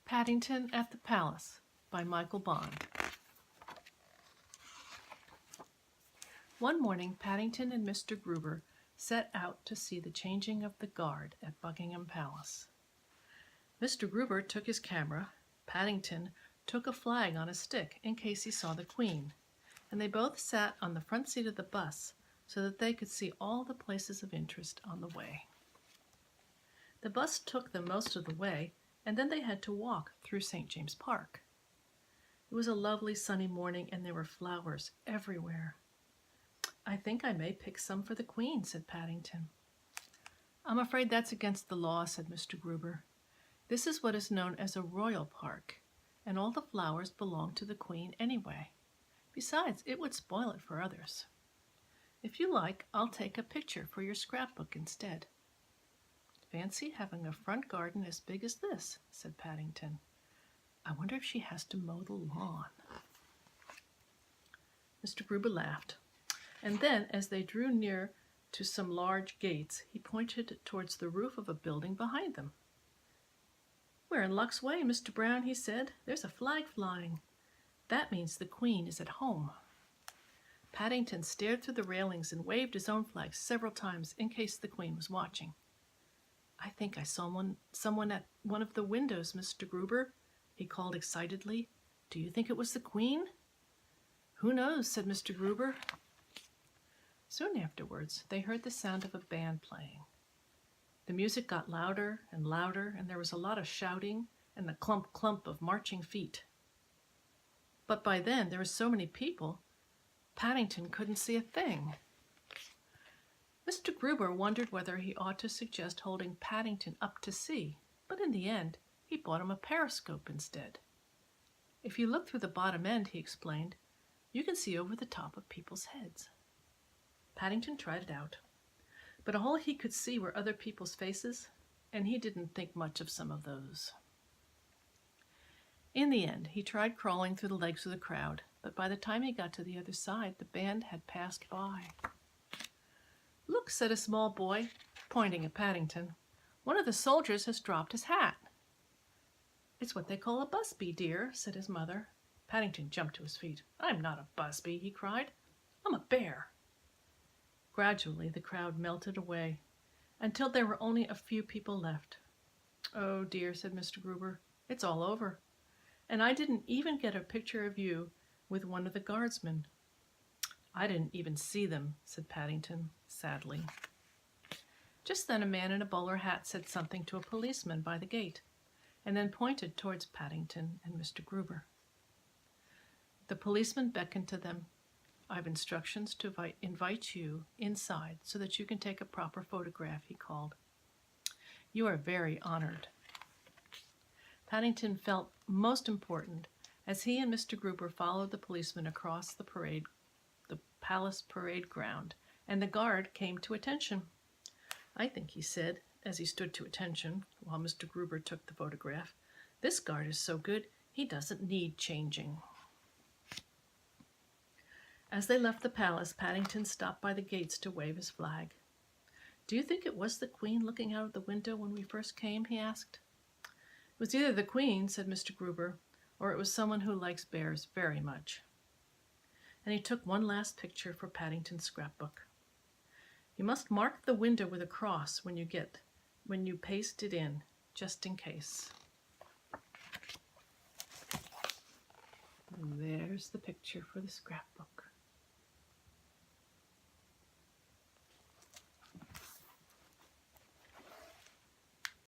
Paddington at the Palace by Michael Bond. One morning, Paddington and Mr. Gruber set out to see the changing of the guard at Buckingham Palace. Mr. Gruber took his camera, Paddington took a flag on a stick in case he saw the Queen, and they both sat on the front seat of the bus so that they could see all the places of interest on the way. The bus took them most of the way, and then they had to walk through St. James Park. It was a lovely sunny morning, and there were flowers everywhere. "I think I may pick some for the Queen," said Paddington. "I'm afraid that's against the law," said Mr. Gruber. "This is what is known as a royal park, and all the flowers belong to the Queen anyway. Besides, it would spoil it for others. If you like, I'll take a picture for your scrapbook instead." "Fancy having a front garden as big as this," said Paddington. "I wonder if she has to mow the lawn." Mr. Gruber laughed, and then, as they drew near to some large gates, he pointed towards the roof of a building behind them. "We're in luck's way, Mr. Brown," he said. "There's a flag flying. That means the Queen is at home." Paddington stared through the railings and waved his own flag several times in case the Queen was watching. "I think I saw someone at one of the windows, Mr. Gruber," he called excitedly. "Do you think it was the Queen?" "Who knows?" said Mr. Gruber. Soon afterwards, they heard the sound of a band playing. The music got louder and louder, and there was a lot of shouting and the clump of marching feet. But by then, there were so many people, Paddington couldn't see a thing. Mr. Gruber wondered whether he ought to suggest holding Paddington up to sea, but in the end, he bought him a periscope instead. "If you look through the bottom end," he explained, "you can see over the top of people's heads." Paddington tried it out, but all he could see were other people's faces, and he didn't think much of some of those. In the end, he tried crawling through the legs of the crowd, but by the time he got to the other side, the band had passed by. "Look," said a small boy, pointing at Paddington. "One of the soldiers has dropped his hat." "It's what they call a busby, dear," said his mother. Paddington jumped to his feet. "I'm not a busby," he cried. "I'm a bear." Gradually, the crowd melted away, until there were only a few people left. "Oh dear," said Mr. Gruber, "it's all over. And I didn't even get a picture of you with one of the guardsmen." "I didn't even see them," said Paddington, sadly. Just then a man in a bowler hat said something to a policeman by the gate, and then pointed towards Paddington and Mr. Gruber. The policeman beckoned to them. "I've instructions to invite you inside so that you can take a proper photograph," he called. "You are very honored." Paddington felt most important as he and Mr. Gruber followed the policeman across the palace parade ground, and the guard came to attention. "I think," he said, as he stood to attention while Mr. Gruber took the photograph, "this guard is so good he doesn't need changing." As they left the palace, Paddington stopped by the gates to wave his flag. "Do you think it was the Queen looking out of the window when we first came?" he asked. "It was either the Queen," said Mr. Gruber, "or it was someone who likes bears very much." And he took one last picture for Paddington's scrapbook. "You must mark the window with a cross when you paste it in, just in case." And there's the picture for the scrapbook.